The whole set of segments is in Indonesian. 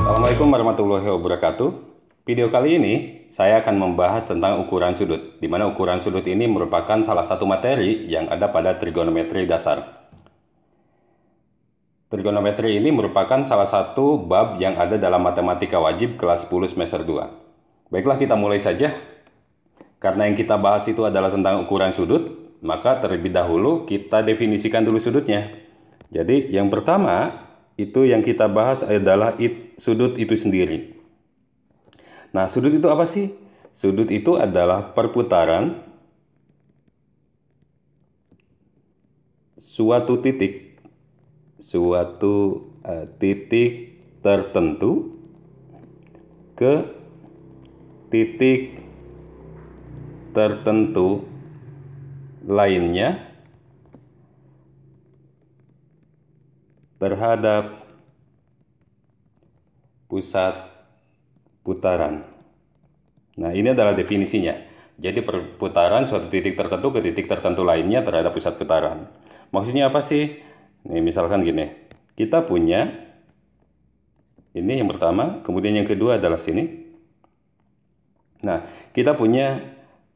Assalamualaikum warahmatullahi wabarakatuh. Video kali ini saya akan membahas tentang ukuran sudut, di mana ukuran sudut ini merupakan salah satu materi yang ada pada trigonometri dasar. Trigonometri ini merupakan salah satu bab yang ada dalam matematika wajib kelas 10 semester 2. Baiklah, kita mulai saja. Karena yang kita bahas itu adalah tentang ukuran sudut, maka terlebih dahulu kita definisikan dulu sudutnya. Jadi yang pertama itu yang kita bahas adalah sudut itu sendiri. Nah, sudut itu apa sih? Sudut itu adalah perputaran suatu titik tertentu ke titik tertentu lainnya terhadap pusat putaran. Nah, ini adalah definisinya. Jadi perputaran suatu titik tertentu ke titik tertentu lainnya terhadap pusat putaran. Maksudnya apa sih? Nih, misalkan gini. Kita punya ini yang pertama, kemudian yang kedua adalah sini. Nah, kita punya,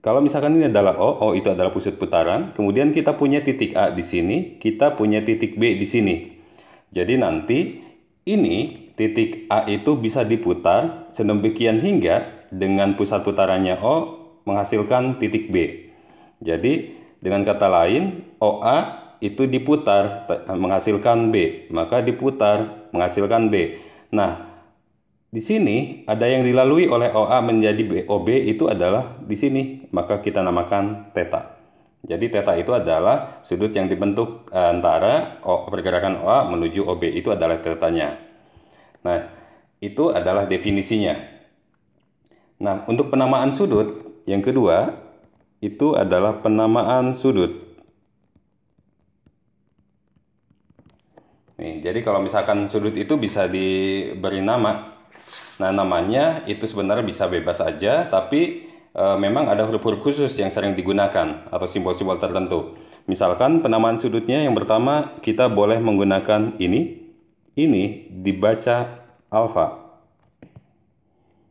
kalau misalkan ini adalah O itu adalah pusat putaran, kemudian kita punya titik A di sini, kita punya titik B di sini. Jadi nanti ini titik A itu bisa diputar sedemikian hingga dengan pusat putarannya O menghasilkan titik B. Jadi dengan kata lain, OA itu diputar menghasilkan B, maka diputar menghasilkan B. Nah, di sini ada yang dilalui oleh OA menjadi OB itu adalah di sini, maka kita namakan theta. Jadi theta itu adalah sudut yang dibentuk antara pergerakan OA menuju OB, itu adalah thetanya. Nah, itu adalah definisinya. Nah, untuk penamaan sudut yang kedua itu adalah penamaan sudut. Nih, jadi kalau misalkan sudut itu bisa diberi nama. Nah, namanya itu sebenarnya bisa bebas aja, tapi memang ada huruf-huruf khusus yang sering digunakan atau simbol-simbol tertentu. Misalkan penamaan sudutnya yang pertama kita boleh menggunakan ini dibaca alfa.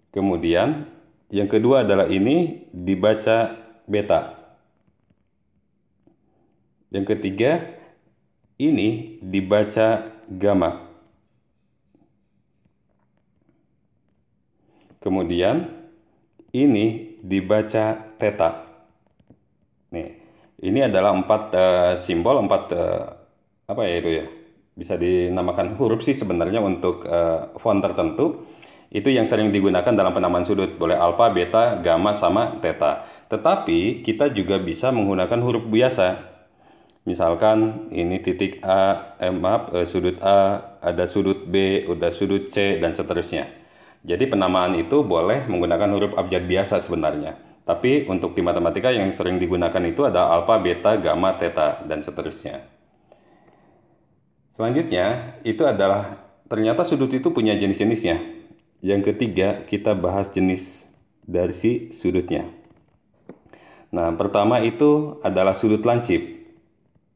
Kemudian yang kedua adalah ini dibaca beta. Yang ketiga ini dibaca gamma. Kemudian ini dibaca theta. Nih, ini adalah empat simbol, apa ya itu ya? Bisa dinamakan huruf sih sebenarnya untuk font tertentu. Itu yang sering digunakan dalam penamaan sudut, boleh alfa, beta, gamma, sama theta. Tetapi kita juga bisa menggunakan huruf biasa. Misalkan ini titik A, sudut A, ada sudut B, udah sudut C, dan seterusnya. Jadi penamaan itu boleh menggunakan huruf abjad biasa sebenarnya. Tapi untuk di matematika yang sering digunakan itu ada alfa, beta, gamma, theta, dan seterusnya. Selanjutnya, itu adalah ternyata sudut itu punya jenis-jenisnya. Yang ketiga, kita bahas jenis dari si sudutnya. Nah, pertama itu adalah sudut lancip.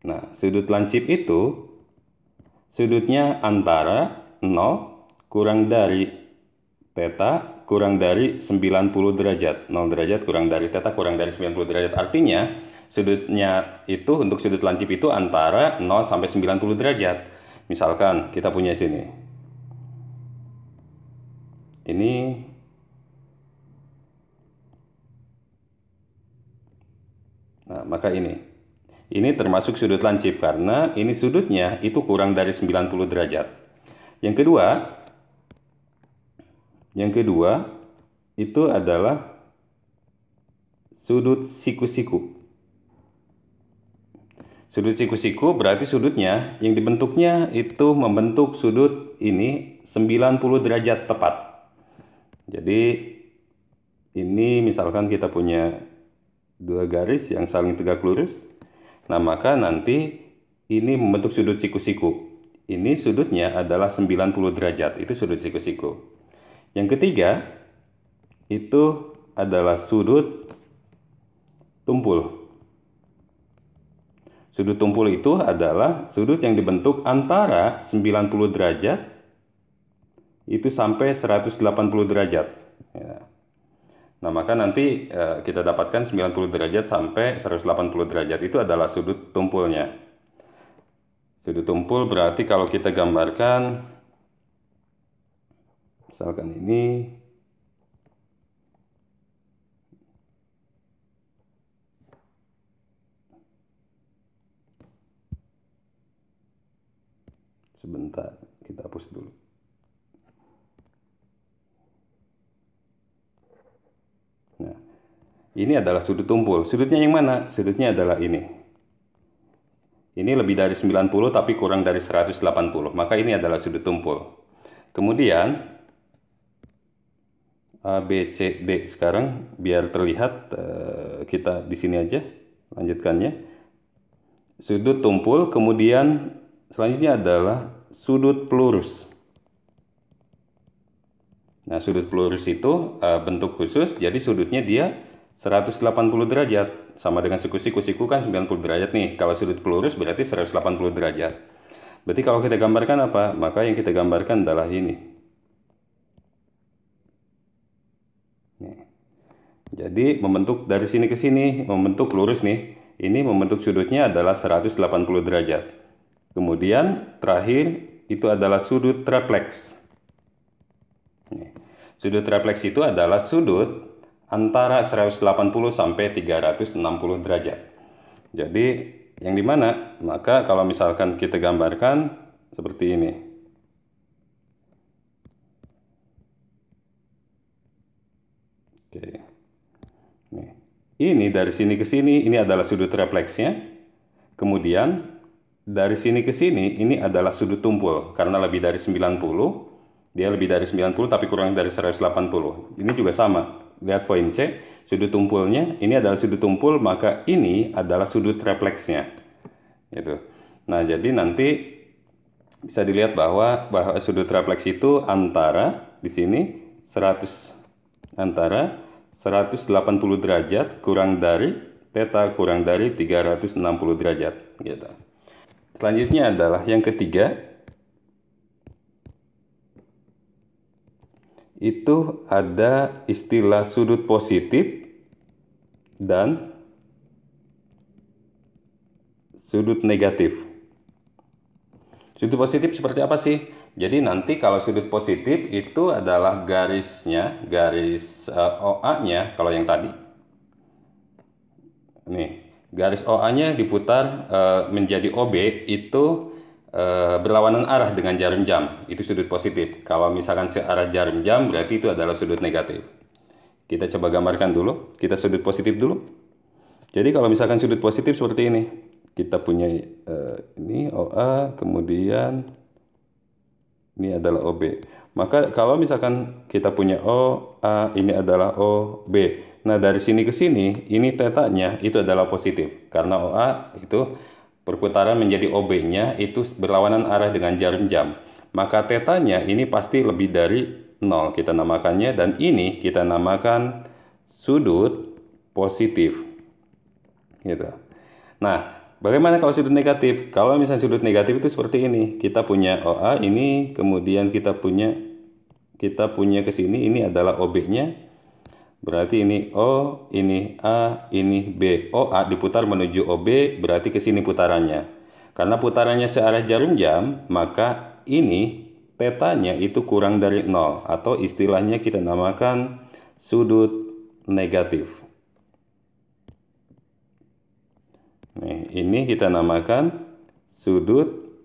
Nah, sudut lancip itu sudutnya antara 0 kurang dari theta kurang dari 90 derajat. 0 derajat kurang dari theta kurang dari 90 derajat. Artinya, sudutnya itu untuk sudut lancip itu antara 0 sampai 90 derajat. Misalkan kita punya sini. Ini nah, maka ini termasuk sudut lancip karena ini sudutnya itu kurang dari 90 derajat. Yang kedua itu adalah sudut siku-siku. Sudut siku-siku berarti sudutnya yang dibentuknya itu membentuk sudut ini 90 derajat tepat. Jadi ini misalkan kita punya dua garis yang saling tegak lurus. Nah, maka nanti ini membentuk sudut siku-siku. Ini sudutnya adalah 90 derajat, itu sudut siku-siku. Yang ketiga, itu adalah sudut tumpul. Sudut tumpul itu adalah sudut yang dibentuk antara 90 derajat itu sampai 180 derajat. Ya. Nah, maka nanti kita dapatkan 90 derajat sampai 180 derajat itu adalah sudut tumpulnya. Sudut tumpul berarti kalau kita gambarkan, misalkan ini, sebentar, kita hapus dulu. Nah, ini adalah sudut tumpul. Sudutnya yang mana? Sudutnya adalah ini. Ini lebih dari 90 tapi kurang dari 180. Maka ini adalah sudut tumpul. Kemudian A, B, C, D. Sekarang biar terlihat, kita di sini aja lanjutkannya. Sudut tumpul, kemudian selanjutnya adalah sudut pelurus. Nah, sudut pelurus itu bentuk khusus, jadi sudutnya dia 180 derajat. Sama dengan siku-siku kan 90 derajat nih. Kalau sudut pelurus berarti 180 derajat. Berarti kalau kita gambarkan apa? Maka yang kita gambarkan adalah ini. Nih. Jadi membentuk dari sini ke sini, membentuk lurus nih. Ini membentuk sudutnya adalah 180 derajat. Kemudian terakhir itu adalah sudut tripleks. Sudut tripleks itu adalah sudut antara 180 sampai 360 derajat. Jadi yang dimana? Maka kalau misalkan kita gambarkan seperti ini. Oke. Nih. Ini dari sini ke sini, ini adalah sudut tripleksnya. Kemudian dari sini ke sini, ini adalah sudut tumpul. Karena lebih dari 90, dia lebih dari 90 tapi kurang dari 180. Ini juga sama. Lihat poin C, sudut tumpulnya, ini adalah sudut tumpul, maka ini adalah sudut tripleksnya. Gitu. Nah, jadi nanti bisa dilihat bahwa sudut tripleks itu antara di sini antara 180 derajat kurang dari theta kurang dari 360 derajat gitu. Selanjutnya adalah yang ketiga, itu ada istilah sudut positif dan sudut negatif. Sudut positif seperti apa sih? Jadi nanti kalau sudut positif itu adalah garisnya, garis OA-nya kalau yang tadi. Nih, garis OA-nya diputar menjadi OB itu berlawanan arah dengan jarum jam, itu sudut positif. Kalau misalkan searah jarum jam berarti itu adalah sudut negatif. Kita coba gambarkan dulu, kita sudut positif dulu. Jadi kalau misalkan sudut positif seperti ini, kita punya ini OA, kemudian ini adalah OB. Maka kalau misalkan kita punya OA, ini adalah OB. Nah, dari sini ke sini, ini tetanya itu adalah positif. Karena OA itu perputaran menjadi OB-nya itu berlawanan arah dengan jarum jam. Maka tetanya ini pasti lebih dari 0 kita namakannya, dan ini kita namakan sudut positif. Gitu. Nah, bagaimana kalau sudut negatif? Kalau misalnya sudut negatif itu seperti ini. Kita punya OA ini, kemudian kita punya ke sini, ini adalah OB-nya. Berarti ini O, ini A, ini B. OA diputar menuju OB, berarti ke sini putarannya. Karena putarannya searah jarum jam, maka ini tetanya itu kurang dari 0. Atau istilahnya kita namakan sudut negatif. Nih, ini kita namakan sudut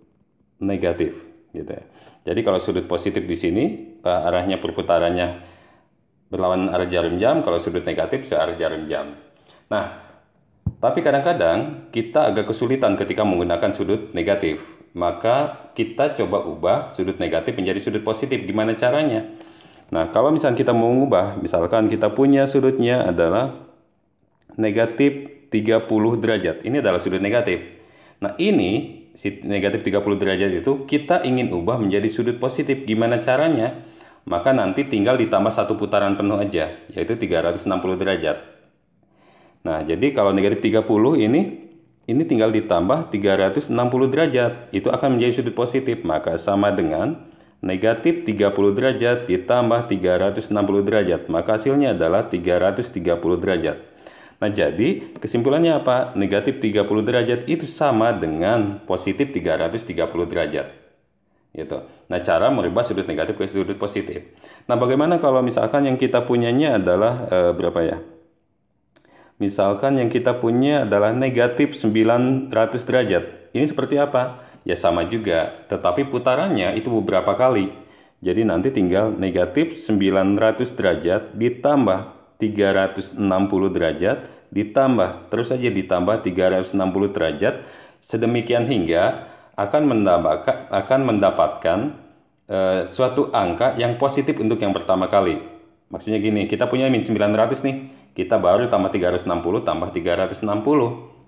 negatif. Gitu. Jadi kalau sudut positif di sini, arahnya perputarannya berlawanan arah jarum jam, kalau sudut negatif searah jarum jam. Nah, tapi kadang-kadang kita agak kesulitan ketika menggunakan sudut negatif. Maka kita coba ubah sudut negatif menjadi sudut positif. Gimana caranya? Nah, kalau misalnya kita mau mengubah, misalkan kita punya sudutnya adalah negatif 30 derajat. Ini adalah sudut negatif. Nah, ini negatif 30 derajat itu kita ingin ubah menjadi sudut positif. Gimana caranya? Maka nanti tinggal ditambah satu putaran penuh aja, yaitu 360 derajat. Nah, jadi kalau negatif 30 ini tinggal ditambah 360 derajat. Itu akan menjadi sudut positif. Maka sama dengan negatif 30 derajat ditambah 360 derajat. Maka hasilnya adalah 330 derajat. Nah, jadi kesimpulannya apa? Negatif 30 derajat itu sama dengan positif 330 derajat. Gitu. Nah, cara merubah sudut negatif ke sudut positif. Nah, bagaimana kalau misalkan yang kita punyanya adalah berapa ya? Misalkan yang kita punya adalah negatif 900 derajat. Ini seperti apa? Ya sama juga, tetapi putarannya itu beberapa kali. Jadi nanti tinggal negatif 900 derajat ditambah 360 derajat ditambah, terus saja ditambah 360 derajat, sedemikian hingga akan mendapatkan suatu angka yang positif untuk yang pertama kali. Maksudnya gini, kita punya min 900 nih, kita baru tambah 360 tambah 360.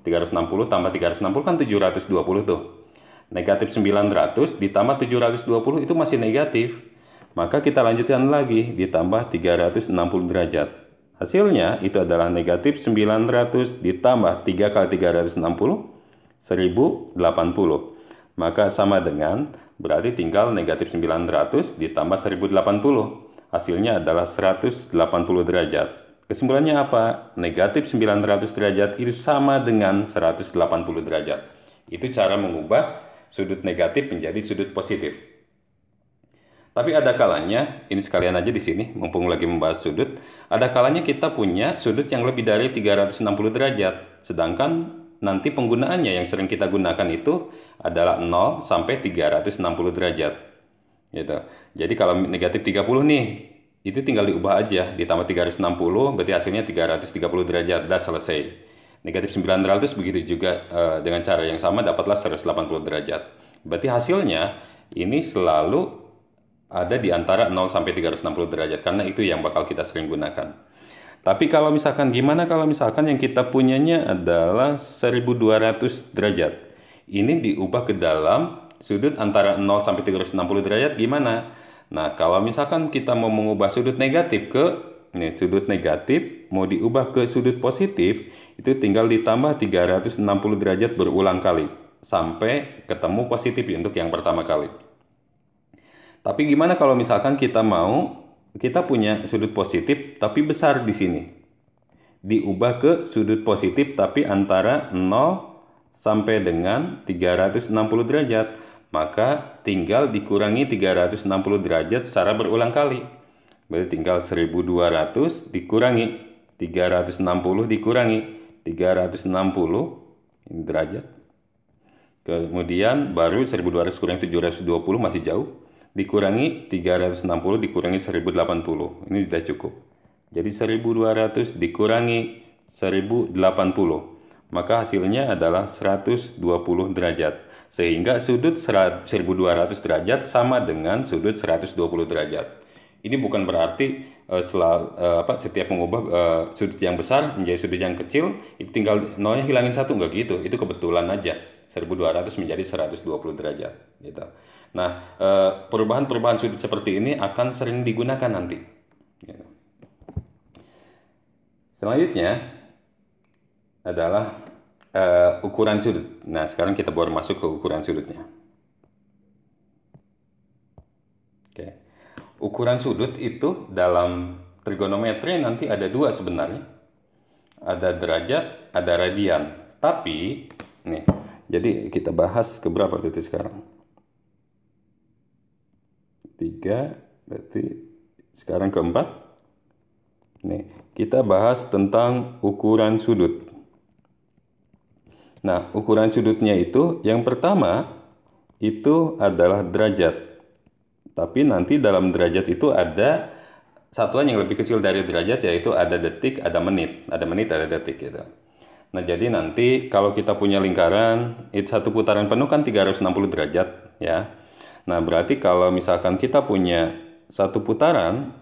360 tambah 360 kan 720 tuh. Negatif 900 ditambah 720 itu masih negatif. Maka kita lanjutkan lagi ditambah 360 derajat. Hasilnya itu adalah negatif 900 ditambah 3 kali 360, 1080. Maka sama dengan, berarti tinggal negatif 900 ditambah 1080. Hasilnya adalah 180 derajat. Kesimpulannya apa? Negatif 900 derajat itu sama dengan 180 derajat. Itu cara mengubah sudut negatif menjadi sudut positif. Tapi ada kalanya, ini sekalian aja di sini, mumpung lagi membahas sudut, ada kalanya kita punya sudut yang lebih dari 360 derajat. Sedangkan nanti penggunaannya yang sering kita gunakan itu adalah 0 sampai 360 derajat. Gitu. Jadi kalau negatif 30 nih, itu tinggal diubah aja, ditambah 360, berarti hasilnya 330 derajat, dah selesai. Negatif 900 begitu juga dengan cara yang sama dapatlah 180 derajat. Berarti hasilnya ini selalu ada di antara 0 sampai 360 derajat, karena itu yang bakal kita sering gunakan. Tapi kalau misalkan gimana kalau misalkan yang kita punyanya adalah 1200 derajat. Ini diubah ke dalam sudut antara 0 sampai 360 derajat gimana? Nah, kalau misalkan kita mau mengubah sudut negatif ke sudut negatif mau diubah ke sudut positif, itu tinggal ditambah 360 derajat berulang kali sampai ketemu positif untuk yang pertama kali. Tapi gimana kalau misalkan kita punya sudut positif tapi besar di sini. Diubah ke sudut positif tapi antara 0 sampai dengan 360 derajat. Maka tinggal dikurangi 360 derajat secara berulang kali. Berarti tinggal 1200 dikurangi 360 dikurangi 360 ini derajat. Kemudian baru 1200 kurangi 720 masih jauh. Dikurangi 360 dikurangi 1080. Ini sudah cukup. Jadi 1200 dikurangi 1080. Maka hasilnya adalah 120 derajat. Sehingga sudut 1200 derajat sama dengan sudut 120 derajat. Ini bukan berarti setiap mengubah sudut yang besar menjadi sudut yang kecil, itu tinggal nolnya hilangin satu, enggak gitu. Itu kebetulan aja. 1200 menjadi 120 derajat. Gitu. Nah, perubahan-perubahan sudut seperti ini akan sering digunakan nanti. Gitu. Selanjutnya adalah ukuran sudut. Nah, sekarang kita baru masuk ke ukuran sudutnya. Oke. Ukuran sudut itu dalam trigonometri nanti ada dua sebenarnya. Ada derajat, ada radian. Tapi, nih, jadi kita bahas ke berapa berarti sekarang? 3, berarti sekarang keempat. Nih, kita bahas tentang ukuran sudut. Nah, ukuran sudutnya itu yang pertama itu adalah derajat. Tapi nanti dalam derajat itu ada satuan yang lebih kecil dari derajat, yaitu ada detik, ada menit. Ada menit, ada detik gitu. Nah, jadi nanti kalau kita punya lingkaran, itu satu putaran penuh kan 360 derajat ya. Nah, berarti kalau misalkan kita punya satu putaran,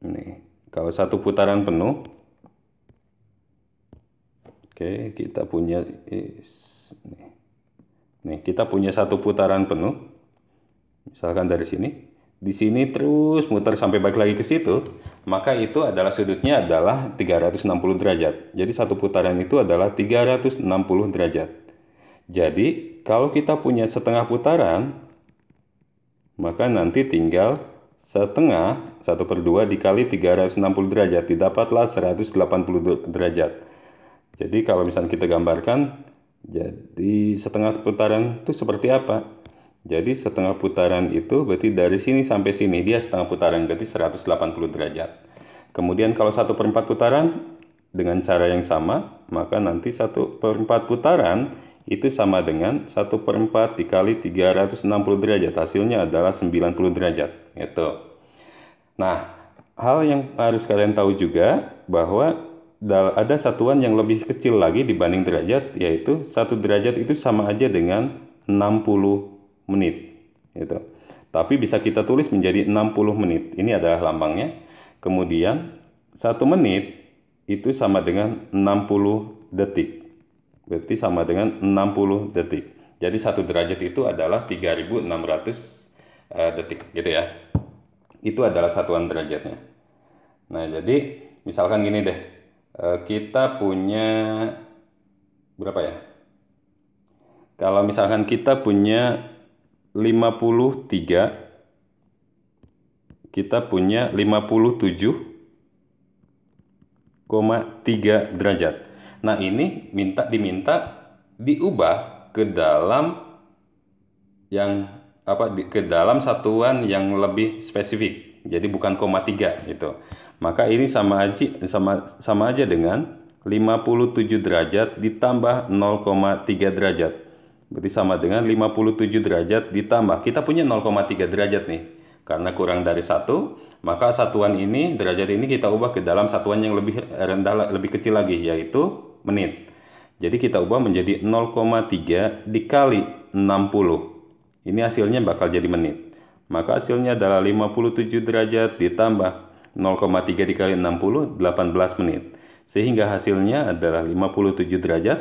nih, kalau satu putaran penuh, oke, kita punya nih, kita punya satu putaran penuh. Misalkan dari sini, di sini terus muter sampai balik lagi ke situ, maka itu adalah sudutnya adalah 360 derajat. Jadi satu putaran itu adalah 360 derajat. Jadi kalau kita punya setengah putaran, maka nanti tinggal setengah 1/2 dikali 360 derajat, didapatlah 180 derajat. Jadi kalau misalnya kita gambarkan, jadi setengah putaran itu seperti apa? Jadi setengah putaran itu berarti dari sini sampai sini, dia setengah putaran, berarti 180 derajat. Kemudian kalau 1/4 putaran, dengan cara yang sama, maka nanti 1/4 putaran itu sama dengan 1/4 dikali 360 derajat. Hasilnya adalah 90 derajat. Gitu. Nah, hal yang harus kalian tahu juga bahwa ada satuan yang lebih kecil lagi dibanding derajat, yaitu 1 derajat itu sama aja dengan 60 menit. Gitu. Tapi bisa kita tulis menjadi 60 menit. Ini adalah lambangnya. Kemudian 1 menit itu sama dengan 60 detik. Berarti sama dengan 60 detik. Jadi 1 derajat itu adalah 3.600 detik gitu ya. Itu adalah satuan derajatnya. Nah, jadi misalkan gini deh. Kita punya berapa ya? Kalau misalkan kita punya 53, kita punya 57,3 derajat. Nah, ini diminta diubah ke dalam ke dalam satuan yang lebih spesifik. Jadi bukan 0,3 gitu. Maka ini sama aja dengan 57 derajat ditambah 0,3 derajat. Berarti sama dengan 57 derajat ditambah, kita punya 0,3 derajat nih. Karena kurang dari 1, maka satuan ini, derajat ini kita ubah ke dalam satuan yang lebih rendah, lebih kecil lagi, yaitu menit. Jadi kita ubah menjadi 0,3 dikali 60. Ini hasilnya bakal jadi menit. Maka hasilnya adalah 57 derajat ditambah 0,3 dikali 60, 18 menit. Sehingga hasilnya adalah 57 derajat,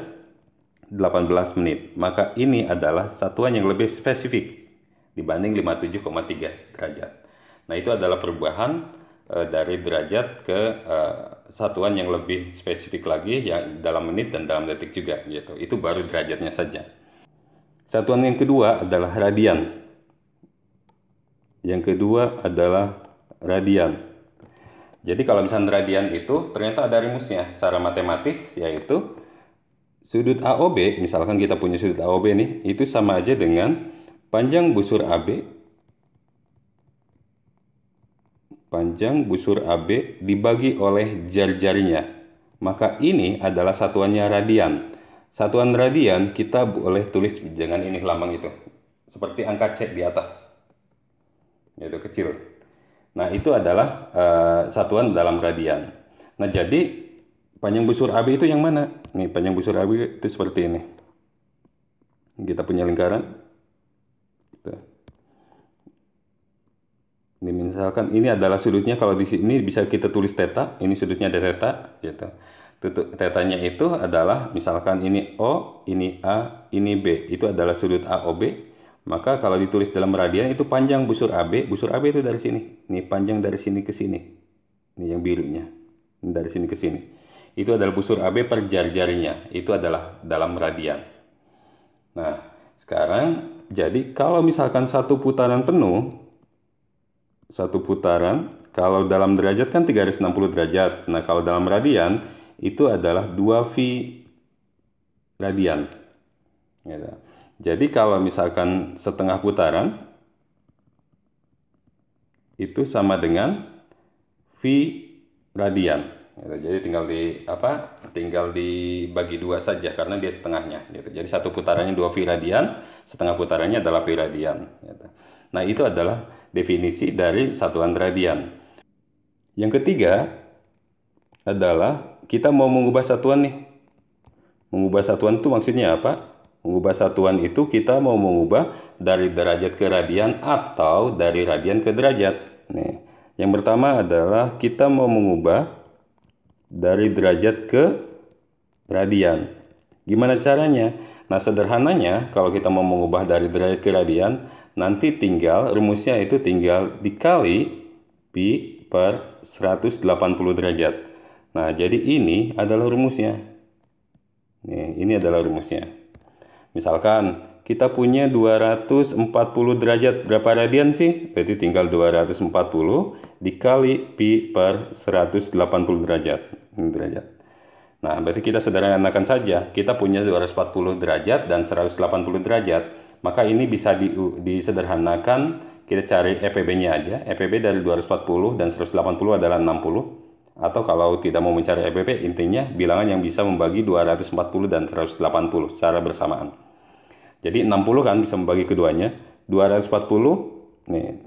18 menit. Maka ini adalah satuan yang lebih spesifik dibanding 57,3 derajat. Nah, itu adalah perubahan dari derajat ke satuan yang lebih spesifik lagi, ya dalam menit dan dalam detik juga gitu. Itu baru derajatnya saja. Satuan yang kedua adalah radian. Yang kedua adalah radian. Jadi kalau misalnya radian itu ternyata ada rumusnya secara matematis, yaitu sudut AOB, misalkan kita punya sudut AOB nih, itu sama aja dengan panjang busur AB dibagi oleh jari-jarinya. Maka ini adalah satuannya radian. Satuan radian kita boleh tulis dengan ini lambang itu. Seperti angka C di atas. Itu kecil. Nah, itu adalah satuan dalam radian. Nah, jadi panjang busur AB itu yang mana? Nih, panjang busur AB itu seperti ini. Kita punya lingkaran. Ini misalkan ini adalah sudutnya, kalau di sini bisa kita tulis theta, ini sudutnya ada theta gitu. Tetanya itu adalah misalkan ini O, ini A, ini B. Itu adalah sudut AOB. Maka kalau ditulis dalam radian itu panjang busur AB itu dari sini. Ini panjang dari sini ke sini. Ini yang birunya. Ini dari sini ke sini. Itu adalah busur AB per jari-jarinya. Itu adalah dalam radian. Nah, sekarang jadi kalau misalkan satu putaran penuh, kalau dalam derajat kan 360 derajat. Nah, kalau dalam radian itu adalah 2V radian. Gitu. Jadi kalau misalkan setengah putaran itu sama dengan V radian. Gitu. Jadi tinggal dibagi 2 saja karena dia setengahnya. Gitu. Jadi satu putarannya 2V radian, setengah putarannya adalah V radian. Gitu. Nah, itu adalah definisi dari satuan radian. Yang ketiga adalah kita mau mengubah satuan nih. Mengubah satuan itu maksudnya apa? Mengubah satuan itu kita mau mengubah dari derajat ke radian atau dari radian ke derajat. Nih, yang pertama adalah kita mau mengubah dari derajat ke radian. Gimana caranya? Nah, sederhananya kalau kita mau mengubah dari derajat ke radian, nanti rumusnya itu tinggal dikali pi per 180 derajat. Nah, jadi ini adalah rumusnya. Nih, ini adalah rumusnya. Misalkan kita punya 240 derajat. Berapa radian sih? Berarti tinggal 240 dikali pi per 180 derajat. Ini derajat. Nah, berarti kita sederhanakan saja. Kita punya 240 derajat dan 180 derajat. Maka ini bisa disederhanakan. Kita cari EPB-nya aja. EPB dari 240 dan 180 adalah 60. Atau kalau tidak mau mencari EPB, intinya bilangan yang bisa membagi 240 dan 180 secara bersamaan. Jadi 60 kan bisa membagi keduanya. 240 nih.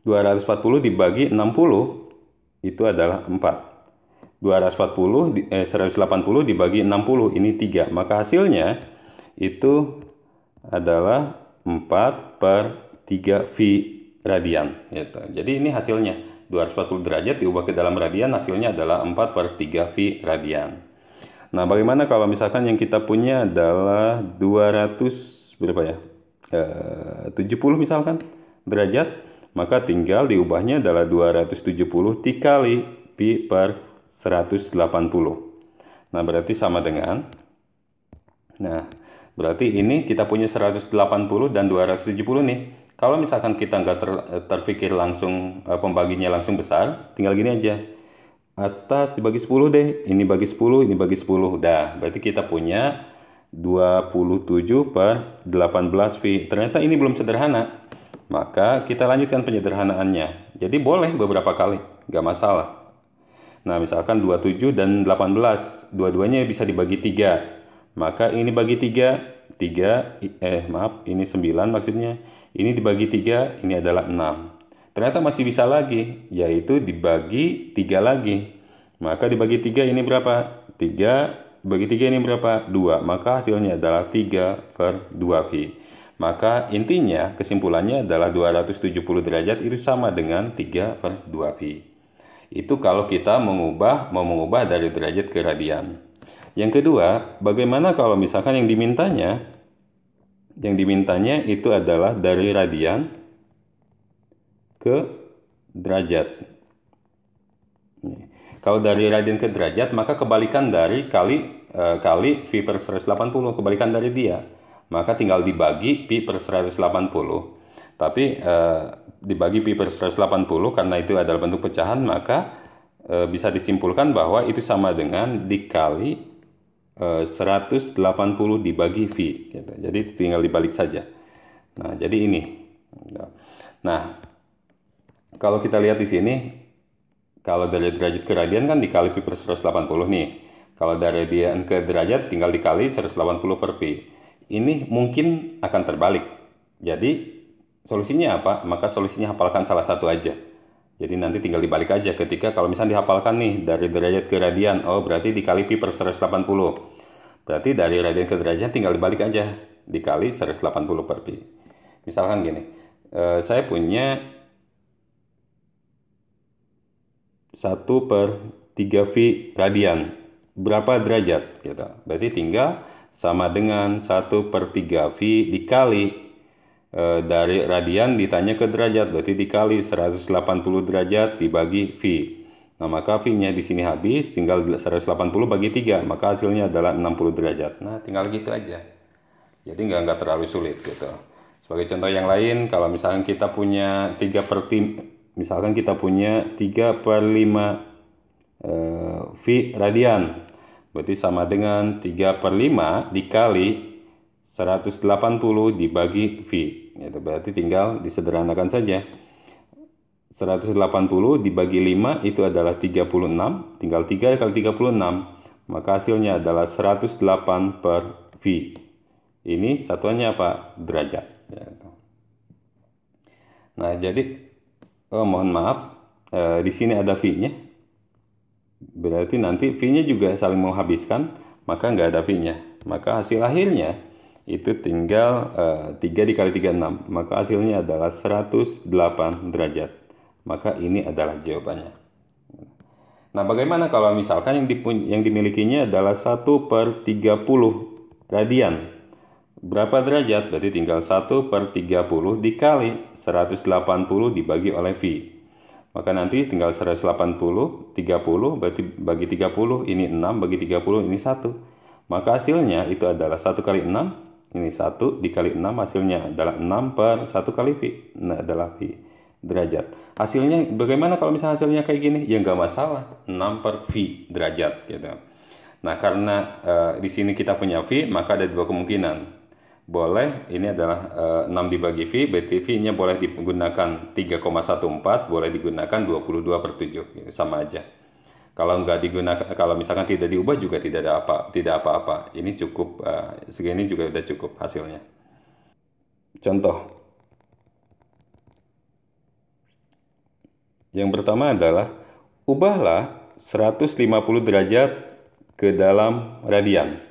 240 dibagi 60 itu adalah 4. 180 dibagi 60 ini 3. Maka hasilnya itu adalah 4 per 3 V radian gitu. Jadi ini hasilnya 240 derajat diubah ke dalam radian, hasilnya adalah 4 per 3 V radian. Nah, bagaimana kalau misalkan yang kita punya adalah 200 berapa ya? 70 misalkan derajat, maka tinggal diubahnya adalah 270 dikali pi per 180. Nah, berarti sama dengan, nah, berarti ini kita punya 180 dan 270 nih. Kalau misalkan kita nggak terpikir langsung pembaginya langsung besar, tinggal gini aja. Atas dibagi 10 deh. Ini bagi 10, ini bagi 10. Udah, berarti kita punya 27 per 18 V. Ternyata ini belum sederhana. Maka kita lanjutkan penyederhanaannya. Jadi boleh beberapa kali, nggak masalah. Nah, misalkan 27 dan 18. Dua-duanya bisa dibagi 3. Maka ini bagi 3. Ini 9 maksudnya. Ini dibagi 3, ini adalah 6. Ternyata masih bisa lagi, yaitu dibagi 3 lagi. Maka dibagi 3 ini berapa? 3 bagi 3 ini berapa? 2. Maka hasilnya adalah 3 per 2V. Maka intinya kesimpulannya adalah 270 derajat itu sama dengan 3 per 2V. Itu kalau kita mau mengubah dari derajat ke radian. Yang kedua, bagaimana kalau misalkan yang dimintanya itu adalah dari radian ke derajat. Kalau dari radian ke derajat, maka kebalikan dari kali V per 180, kebalikan dari dia. Maka tinggal dibagi pi per 180. Tapi dibagi pi per 180 karena itu adalah bentuk pecahan, maka bisa disimpulkan bahwa itu sama dengan dikali 180 dibagi V gitu. Jadi tinggal dibalik saja. Nah, jadi ini. Nah, kalau kita lihat di sini, kalau dari derajat ke radian kan dikali pi per 180 nih. Kalau dari radian ke derajat tinggal dikali 180 per pi. Ini mungkin akan terbalik. Jadi solusinya apa? Maka solusinya hafalkan salah satu aja. Jadi nanti tinggal dibalik aja ketika kalau misalnya dihafalkan nih dari derajat ke radian, oh berarti dikali pi per 180. Berarti dari radian ke derajat tinggal dibalik aja, dikali 180 per pi. Misalkan gini, saya punya 1 per 3 V radian. Berapa derajat? Gitu. Berarti tinggal sama dengan 1 per 3 V dikali dari radian ditanya ke derajat, berarti dikali 180 derajat dibagi V. Nah, maka V-nya di sini habis, tinggal 180 bagi 3, maka hasilnya adalah 60 derajat. Nah, tinggal gitu aja. Jadi nggak terlalu sulit gitu. Sebagai contoh yang lain, kalau misalkan kita punya 3 per 5 V radian, berarti sama dengan 3 per 5 dikali 180 dibagi V. Itu berarti tinggal disederhanakan saja. 180 dibagi 5 itu adalah 36. Tinggal 3 kali 36. Maka hasilnya adalah 108 per V. Ini satuannya apa? Derajat. Nah, jadi mohon maaf, di sini ada V-nya. Berarti nanti V-nya juga saling menghabiskan, maka nggak ada V-nya. Maka hasil akhirnya itu tinggal 3 dikali 36, maka hasilnya adalah 108 derajat. Maka ini adalah jawabannya. Nah, bagaimana kalau misalkan yang dimilikinya adalah 1 per 30 radian? Berapa derajat? Berarti tinggal 1 per 30 dikali 180 dibagi oleh V. Maka nanti tinggal 180, 30, berarti bagi 30, ini 6, bagi 30, ini 1. Maka hasilnya itu adalah 1 kali 6, Ini 1 dikali 6 hasilnya adalah 6 per 1 kali V. Nah, adalah V derajat. Hasilnya bagaimana kalau misalnya hasilnya kayak gini? Ya nggak masalah. 6 per V derajat gitu. Nah, karena di sini kita punya V, maka ada dua kemungkinan. Boleh, ini adalah 6 dibagi V, berarti V-nya boleh digunakan 3,14, boleh digunakan 22/7, sama aja. Kalau nggak digunakan, kalau misalkan tidak diubah juga tidak apa-apa. Ini cukup, segini juga udah cukup hasilnya. Contoh, yang pertama adalah ubahlah 150 derajat ke dalam radian.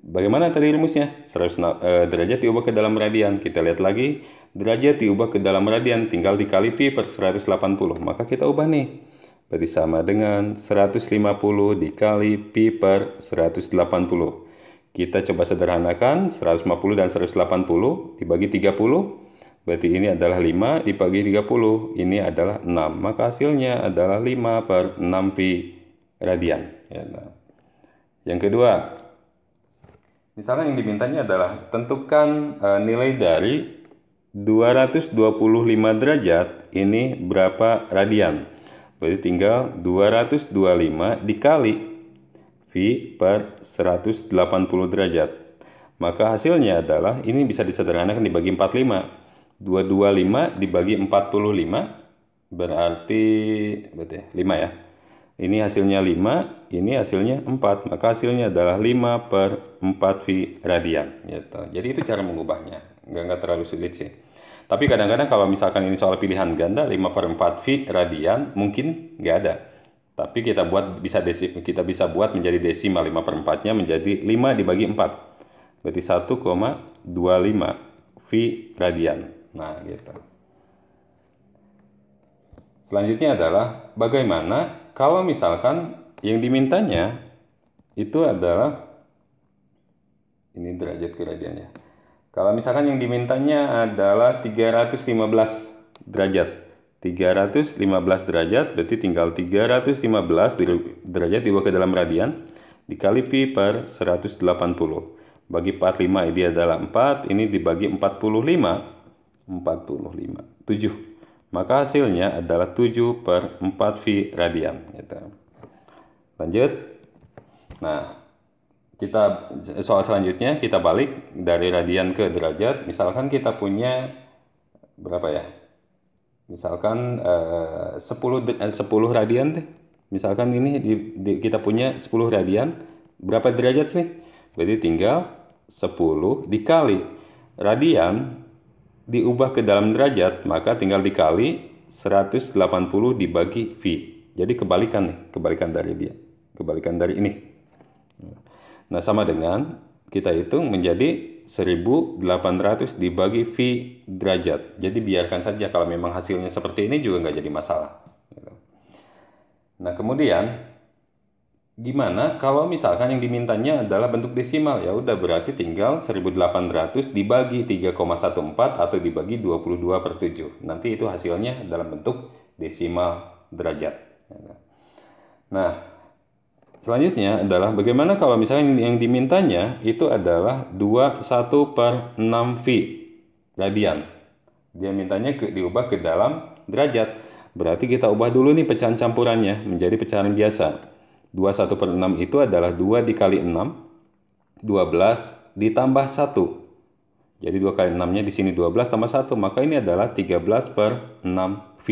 Bagaimana tadi rumusnya? 100 derajat diubah ke dalam radian. Kita lihat lagi, derajat diubah ke dalam radian, tinggal dikali V per 180. Maka kita ubah nih. Berarti sama dengan 150 dikali pi per 180. Kita coba sederhanakan, 150 dan 180 dibagi 30. Berarti ini adalah 5 dibagi 30. Ini adalah 6. Maka hasilnya adalah 5 per 6 pi radian. Yang kedua, misalnya yang dimintanya adalah tentukan nilai dari 225 derajat ini berapa radian. Berarti tinggal 225 dikali V per 180 derajat. Maka hasilnya adalah, ini bisa disederhanakan dibagi 45. 225 dibagi 45 berarti 5 ya. Ini hasilnya 5, ini hasilnya 4. Maka hasilnya adalah 5 per 4 V radian. Gitu. Jadi itu cara mengubahnya. Nggak terlalu sulit sih. Tapi kadang-kadang kalau misalkan ini soal pilihan ganda 5 per 4 V radian mungkin nggak ada. Tapi kita bisa buat menjadi desimal 5 per 4-nya menjadi 5 dibagi 4. Berarti 1,25 V radian. Nah, gitu. Selanjutnya adalah bagaimana kalau misalkan yang dimintanya itu adalah, ini derajat ke radiannya. Kalau misalkan yang dimintanya adalah 315 derajat. 315 derajat berarti tinggal 315 derajat diubah ke dalam radian dikali V per 180. Bagi 45 ini adalah 4, ini dibagi 45, 7. Maka hasilnya adalah 7 per 4 V radian. Gitu. Lanjut. Nah, soal selanjutnya kita balik dari radian ke derajat. Misalkan kita punya berapa ya? Misalkan 10 radian deh. Misalkan ini kita punya 10 radian. Berapa derajat sih? Berarti tinggal 10 dikali radian diubah ke dalam derajat, maka tinggal dikali 180 dibagi V. Jadi kebalikan nih, kebalikan dari ini. Nah, sama dengan kita hitung menjadi 1800 dibagi V derajat. Jadi biarkan saja, kalau memang hasilnya seperti ini juga nggak jadi masalah. Nah, kemudian gimana kalau misalkan yang dimintanya adalah bentuk desimal? Ya udah, berarti tinggal 1800 dibagi 3,14 atau dibagi 22/7. Nanti itu hasilnya dalam bentuk desimal derajat. Nah, selanjutnya adalah bagaimana kalau misalnya yang dimintanya itu adalah 21 per 6 V radian. Dia mintanya diubah ke dalam derajat. Berarti kita ubah dulu nih pecahan campurannya menjadi pecahan biasa. 21 per 6 itu adalah 2 dikali 6, 12 ditambah 1. Jadi 2 kali 6-nya di sini 12 tambah 1, maka ini adalah 13 per 6 V.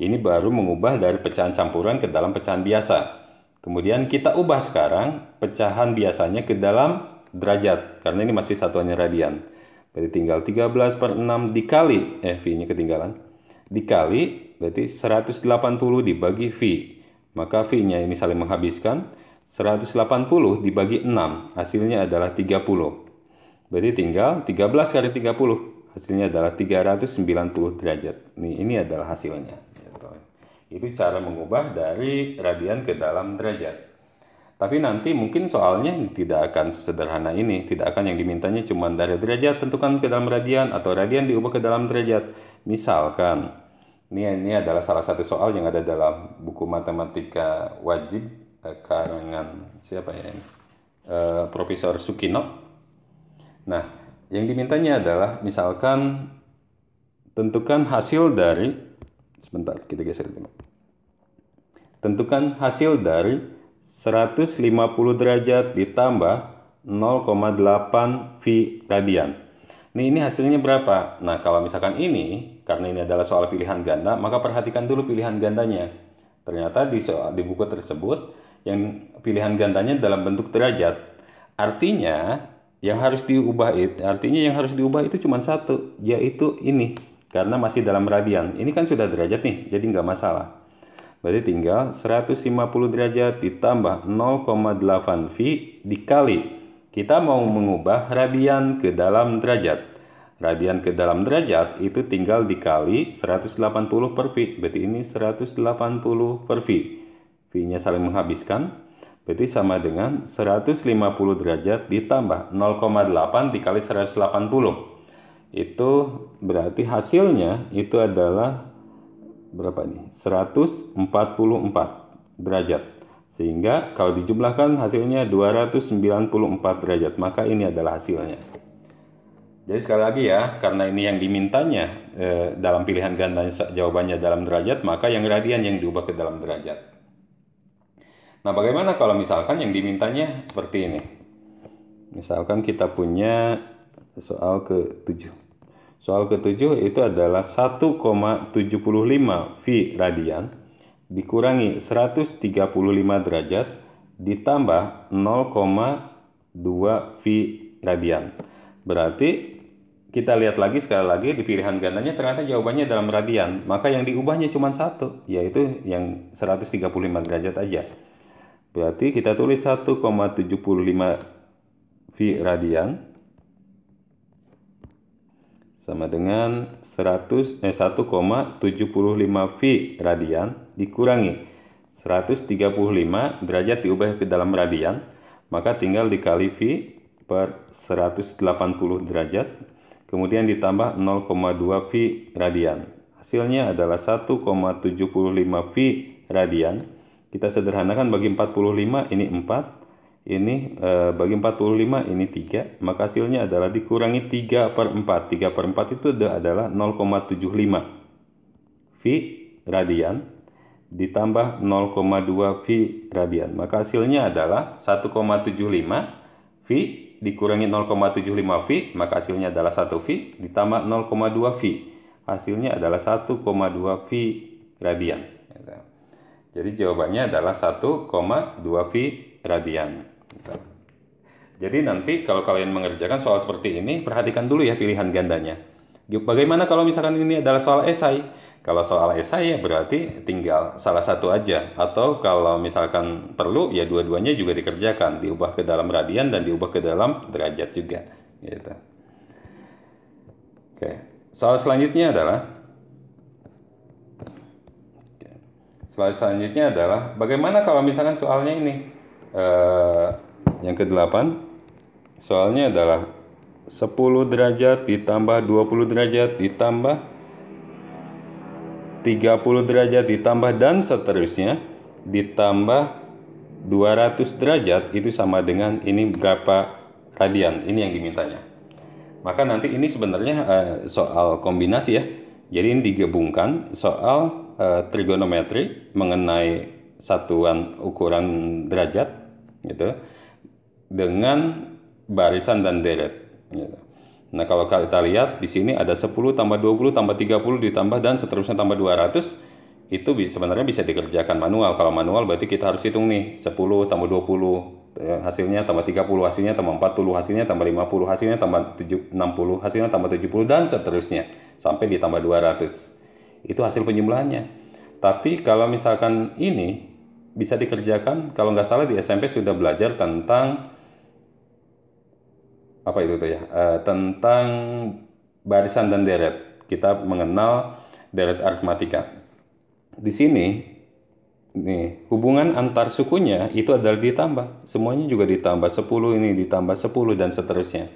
Ini baru mengubah dari pecahan campuran ke dalam pecahan biasa. Kemudian kita ubah sekarang pecahan biasanya ke dalam derajat, karena ini masih satuannya radian. Berarti tinggal 13 per 6 dikali, V-nya ketinggalan, dikali, berarti 180 dibagi V. Maka V-nya ini saling menghabiskan, 180 dibagi 6, hasilnya adalah 30. Berarti tinggal 13 kali 30, hasilnya adalah 390 derajat. Ini adalah hasilnya. Itu cara mengubah dari radian ke dalam derajat. Tapi nanti mungkin soalnya tidak akan sesederhana ini. Tidak akan yang dimintanya cuma dari derajat tentukan ke dalam radian, atau radian diubah ke dalam derajat. Misalkan, ini adalah salah satu soal yang ada dalam buku matematika wajib karangan siapa ya ini? Profesor Sukino. Nah, yang dimintanya adalah misalkan tentukan hasil dari, sebentar kita geser dulu. Tentukan hasil dari 150 derajat ditambah 0,8 V radian. Ini hasilnya berapa? Nah, kalau misalkan ini, karena ini adalah soal pilihan ganda, maka perhatikan dulu pilihan gandanya. Ternyata di buku tersebut, yang pilihan gandanya dalam bentuk derajat. Artinya, yang harus diubah itu cuma satu, yaitu ini. Karena masih dalam radian. Ini kan sudah derajat nih, jadi nggak masalah. Berarti tinggal 150 derajat ditambah 0,8 V dikali. Kita mau mengubah radian ke dalam derajat. Radian ke dalam derajat itu tinggal dikali 180 per V. Berarti ini 180 per V. V-nya saling menghabiskan. Berarti sama dengan 150 derajat ditambah 0,8 dikali 180. Itu berarti hasilnya itu adalah berapa nih? 144 derajat. Sehingga kalau dijumlahkan hasilnya 294 derajat. Maka ini adalah hasilnya. Jadi sekali lagi ya, karena ini yang dimintanya dalam pilihan ganda jawabannya dalam derajat, maka yang radian yang diubah ke dalam derajat. Nah, bagaimana kalau misalkan yang dimintanya seperti ini? Misalkan kita punya soal ke-7. Soal ke-7 itu adalah 1,75 V radian dikurangi 135 derajat ditambah 0,2 V radian. Berarti kita lihat lagi sekali lagi di pilihan gandanya ternyata jawabannya dalam radian. Maka yang diubahnya cuma satu, yaitu yang 135 derajat aja. Berarti kita tulis 1,75 V radian sama dengan 1,75 V radian dikurangi 135 derajat diubah ke dalam radian, maka tinggal dikali V per 180 derajat, kemudian ditambah 0,2 V radian. Hasilnya adalah 1,75 V radian. Kita sederhanakan bagi 45 ini 4. Ini bagi 45 ini 3, maka hasilnya adalah dikurangi 3 per 4. 3 per 4 itu adalah 0,75 V radian ditambah 0,2 V radian. Maka hasilnya adalah 1,75 V dikurangi 0,75 V, maka hasilnya adalah 1 V ditambah 0,2 V. Hasilnya adalah 1,2 V radian. Jadi jawabannya adalah 1,2 V radian. Jadi nanti kalau kalian mengerjakan soal seperti ini, perhatikan dulu ya pilihan gandanya. Bagaimana kalau misalkan ini adalah soal esai? Kalau soal esai ya berarti tinggal salah satu aja. Atau kalau misalkan perlu ya dua-duanya juga dikerjakan. Diubah ke dalam radian dan diubah ke dalam derajat juga. Gitu. Oke. Soal selanjutnya adalah bagaimana kalau misalkan soalnya ini yang ke-8, soalnya adalah 10 derajat ditambah 20 derajat ditambah 30 derajat ditambah dan seterusnya ditambah 200 derajat itu sama dengan ini berapa radian. Ini yang dimintanya. Maka nanti ini sebenarnya soal kombinasi ya. Jadi ini digabungkan soal trigonometri mengenai satuan ukuran derajat gitu dengan barisan dan deret gitu. Nah, kalau kita lihat di sini ada 10 tambah 20 tambah 30 ditambah dan seterusnya tambah 200, itu sebenarnya bisa dikerjakan manual. Kalau manual berarti kita harus hitung nih 10 tambah 20 hasilnya tambah 30, hasilnya tambah 40, hasilnya tambah 50, hasilnya tambah 60, hasilnya tambah 70 dan seterusnya sampai ditambah 200. Itu hasil penjumlahannya. Tapi kalau misalkan ini bisa dikerjakan, kalau nggak salah di SMP sudah belajar tentang apa itu tuh ya, tentang barisan dan deret. Kita mengenal deret aritmatika. Di sini nih hubungan antar sukunya itu adalah ditambah, semuanya juga ditambah 10, ini ditambah 10 dan seterusnya.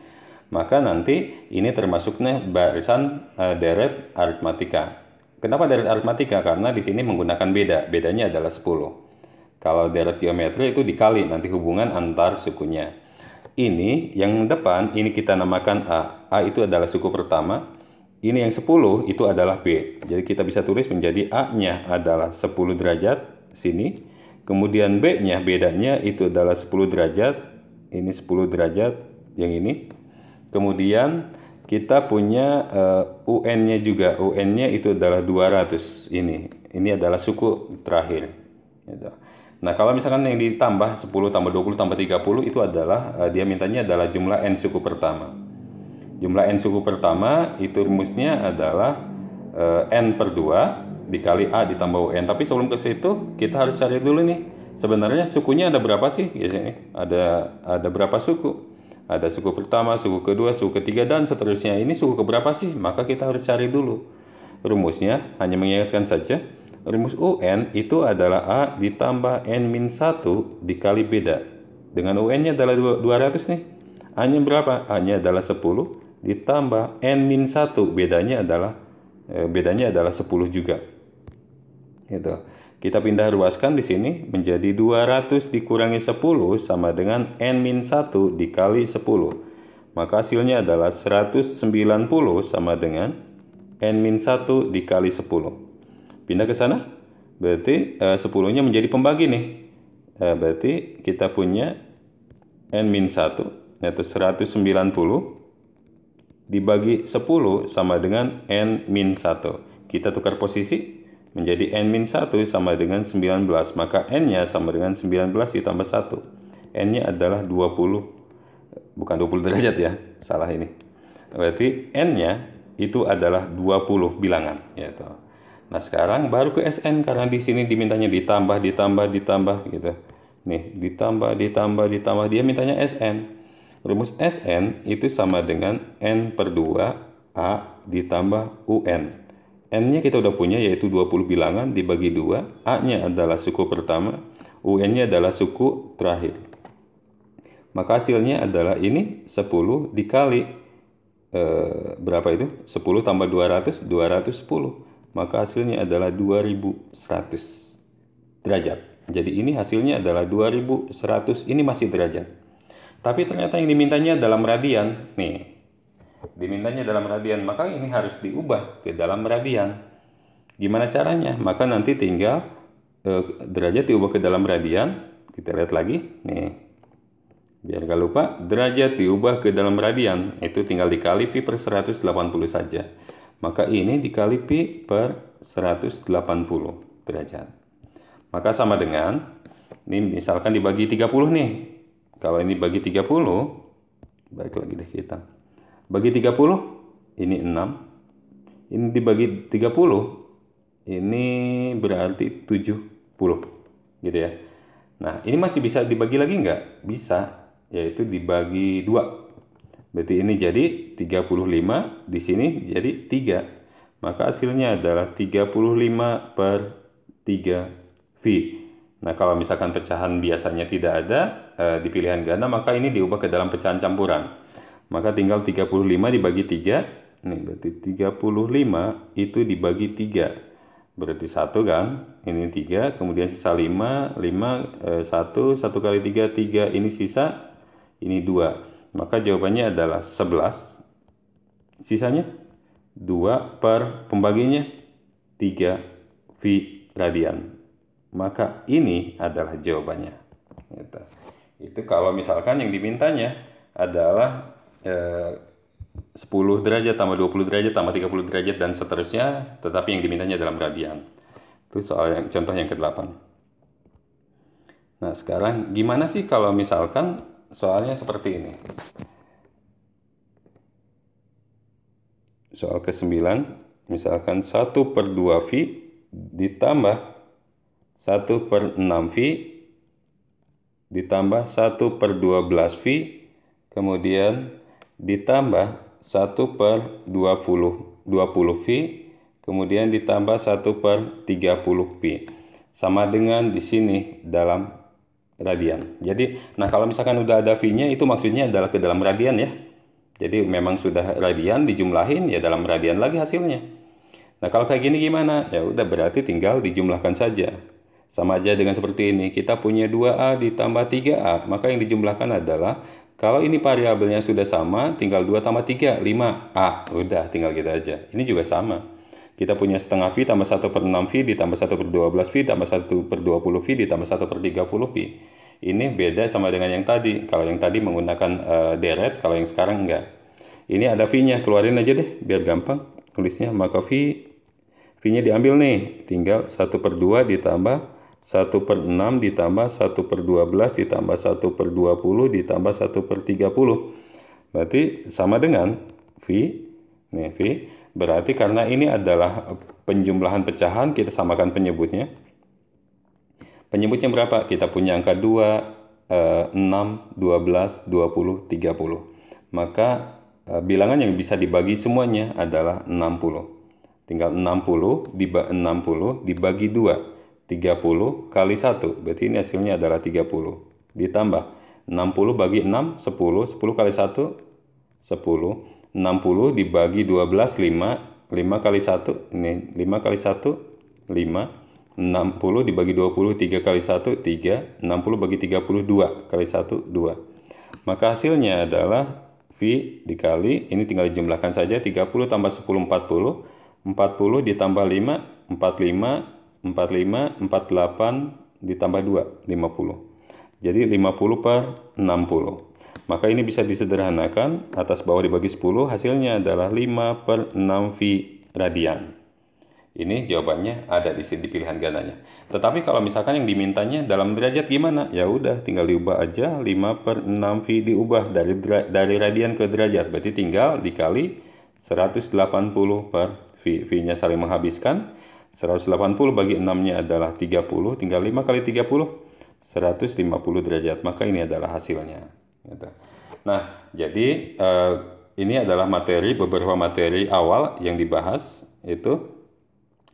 Maka nanti ini termasuknya barisan deret aritmatika. Kenapa deret aritmatika? Karena di sini menggunakan bedanya adalah 10. Kalau deret geometri itu dikali nanti hubungan antar sukunya. Ini yang depan, ini kita namakan A. A itu adalah suku pertama. Ini yang 10 itu adalah B. Jadi kita bisa tulis menjadi A-nya adalah 10 derajat sini. Kemudian B-nya bedanya itu adalah 10 derajat. Ini 10 derajat yang ini. Kemudian kita punya UN-nya juga. UN-nya itu adalah 200 ini. Ini adalah suku terakhir. Gitu. Nah, kalau misalkan yang ditambah 10 tambah 20 tambah 30 itu adalah dia mintanya adalah jumlah N suku pertama. Jumlah N suku pertama itu rumusnya adalah N per 2 dikali A ditambah UN. Tapi sebelum ke situ kita harus cari dulu nih. Sebenarnya sukunya ada berapa sih? Biasanya ada berapa suku? Ada suku pertama, suku kedua, suku ketiga, dan seterusnya. Ini suku keberapa sih? Maka kita harus cari dulu. Rumusnya hanya mengingatkan saja. Rumus UN itu adalah A ditambah N-1 dikali beda. Dengan UN-nya adalah 200 nih. A-nya berapa? A-nya adalah 10 ditambah N-1. Bedanya adalah 10 juga. Gitu. Kita pindah ruaskan di sini menjadi 200 dikurangi 10 sama dengan N-1 dikali 10. Maka hasilnya adalah 190 sama dengan N-1 dikali 10. Pindah ke sana. Berarti 10-nya menjadi pembagi nih. Berarti kita punya N-1 yaitu 190 dibagi 10 sama dengan N-1. Kita tukar posisi menjadi N-1 sama dengan 19. Maka N-nya sama dengan 19 ditambah 1. N-nya adalah 20. Bukan 20 derajat ya. Salah ini. Berarti N-nya itu adalah 20 bilangan. Gitu. Nah, sekarang baru ke SN karena di sini dimintanya ditambah gitu. Nih, ditambah. Dia mintanya SN. Rumus SN itu sama dengan N per 2 A ditambah UN. N-nya kita udah punya yaitu 20 bilangan dibagi 2. A-nya adalah suku pertama, UN-nya adalah suku terakhir. Maka hasilnya adalah ini 10 dikali berapa itu? 10 tambah 200, 210. Maka hasilnya adalah 2100 derajat. Jadi ini hasilnya adalah 2100. Ini masih derajat. Tapi ternyata yang dimintanya dalam radian. Nih, dimintanya dalam radian, maka ini harus diubah ke dalam radian. Gimana caranya? Maka nanti tinggal derajat diubah ke dalam radian. Kita lihat lagi. Nih, biar gak lupa, derajat diubah ke dalam radian. Itu tinggal dikali pi per 180 saja. Maka ini dikali pi per 180 derajat. Maka sama dengan, ini misalkan dibagi 30 nih. Kalau ini bagi 30, balik lagi deh kita. Bagi 30, ini 6. Ini dibagi 30, ini berarti 70. Gitu ya. Nah, ini masih bisa dibagi lagi nggak? Bisa, yaitu dibagi 2. Berarti ini jadi 35, di sini jadi 3. Maka hasilnya adalah 35 per 3 V. Nah, kalau misalkan pecahan biasanya tidak ada di pilihan ganda, maka ini diubah ke dalam pecahan campuran. Maka tinggal 35 dibagi 3. Nih, berarti 35 itu dibagi 3. Berarti 1 kan? Ini 3, kemudian sisa 5, 1 kali 3, 3. Ini sisa, ini 2. Maka jawabannya adalah 11. Sisanya 2 per pembaginya 3 V radian. Maka ini adalah jawabannya. Itu kalau misalkan yang dimintanya adalah 10 derajat tambah 20 derajat tambah 30 derajat dan seterusnya, tetapi yang dimintanya dalam radian. Itu soal contoh yang ke-8. Nah, sekarang gimana sih kalau misalkan soalnya seperti ini? Soal ke-9, misalkan 1 per 2 V ditambah 1 per 6 V ditambah 1 per 12 V kemudian ditambah 1 per 20 V kemudian ditambah 1 per 30 V sama dengan di sini dalam radian. Jadi, nah kalau misalkan udah ada V-nya itu maksudnya adalah ke dalam radian ya. Jadi memang sudah radian dijumlahin ya dalam radian lagi hasilnya. Nah, kalau kayak gini gimana? Ya udah berarti tinggal dijumlahkan saja. Sama aja dengan seperti ini. Kita punya 2A ditambah 3A. Maka yang dijumlahkan adalah Kalau ini variabelnya sudah sama, tinggal 2 tambah 3, 5. Udah, tinggal gitu aja. Ini juga sama. Kita punya setengah V tambah 1 per 6 V ditambah 1 per 12 V tambah 1 per 20 V ditambah 1 per 30 V. Ini beda sama dengan yang tadi. Kalau yang tadi menggunakan deret, kalau yang sekarang enggak. Ini ada V-nya, keluarin aja deh, biar gampang tulisnya. Maka V-nya diambil nih, tinggal 1 per 2 ditambah 1 per 6 ditambah 1 per 12 ditambah 1 per 20 ditambah 1 per 30. Berarti sama dengan V. Nih, V. Berarti karena ini adalah penjumlahan pecahan, kita samakan penyebutnya. Penyebutnya berapa? Kita punya angka 2, 6, 12, 20, 30. Maka bilangan yang bisa dibagi semuanya adalah 60. Tinggal 60 dibagi 2. 30 kali 1. Berarti ini hasilnya adalah 30. Ditambah 60 bagi 6, 10. 10 kali 1, 10. 60 dibagi 12, 5. 5 kali 1, ini 5 kali 1, 5. 60 dibagi 20, 3 kali 1, 3. 60 bagi 30, 2 kali 1, 2. Maka hasilnya adalah V dikali, ini tinggal dijumlahkan saja, 30 tambah 10, 40. 40 ditambah 5, 45. 45, 48 ditambah 2, 50. Jadi 50 per 60. Maka ini bisa disederhanakan, atas bawah dibagi 10, hasilnya adalah 5 per 6 V radian. Ini jawabannya ada di sini di pilihan gananya. Tetapi kalau misalkan yang dimintanya dalam derajat gimana? Ya udah, tinggal diubah aja, 5 per 6 V diubah dari radian ke derajat. Berarti tinggal dikali 180 per V. V-nya saling menghabiskan. 180 bagi 6-nya adalah 30, tinggal 5 kali 30, 150 derajat. Maka ini adalah hasilnya. Nah, jadi ini adalah beberapa materi awal yang dibahas itu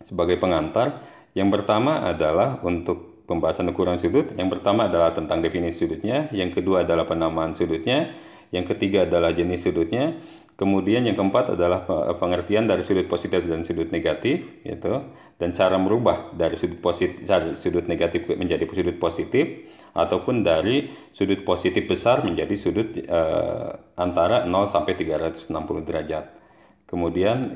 sebagai pengantar. Yang pertama adalah untuk pembahasan ukuran sudut. Yang pertama adalah tentang definisi sudutnya. Yang kedua adalah penamaan sudutnya. Yang ketiga adalah jenis sudutnya. Kemudian yang keempat adalah pengertian dari sudut positif dan sudut negatif, gitu, dan cara merubah dari sudut negatif menjadi sudut positif, ataupun dari sudut positif besar menjadi sudut antara 0 sampai 360 derajat. Kemudian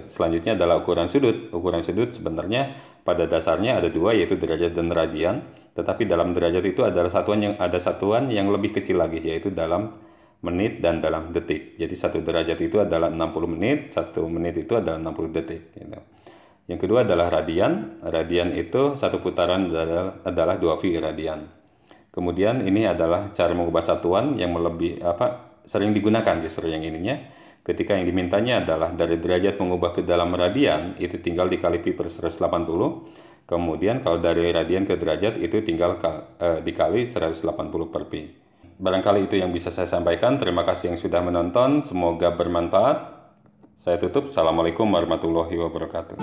selanjutnya adalah ukuran sudut. Ukuran sudut sebenarnya pada dasarnya ada dua, yaitu derajat dan radian. Tetapi dalam derajat itu adalah satuan yang lebih kecil lagi, yaitu dalam menit dan dalam detik. Jadi 1 derajat itu adalah 60 menit, 1 menit itu adalah 60 detik. Gitu. Yang kedua adalah radian. Radian itu 1 putaran adalah 2 V radian. Kemudian ini adalah cara mengubah satuan yang sering digunakan justru yang ininya. Ketika yang dimintanya adalah dari derajat mengubah ke dalam radian, itu tinggal dikali pi per 180. Kemudian kalau dari radian ke derajat itu tinggal dikali 180 per pi. Barangkali itu yang bisa saya sampaikan. Terima kasih yang sudah menonton. Semoga bermanfaat. Saya tutup. Assalamualaikum warahmatullahi wabarakatuh.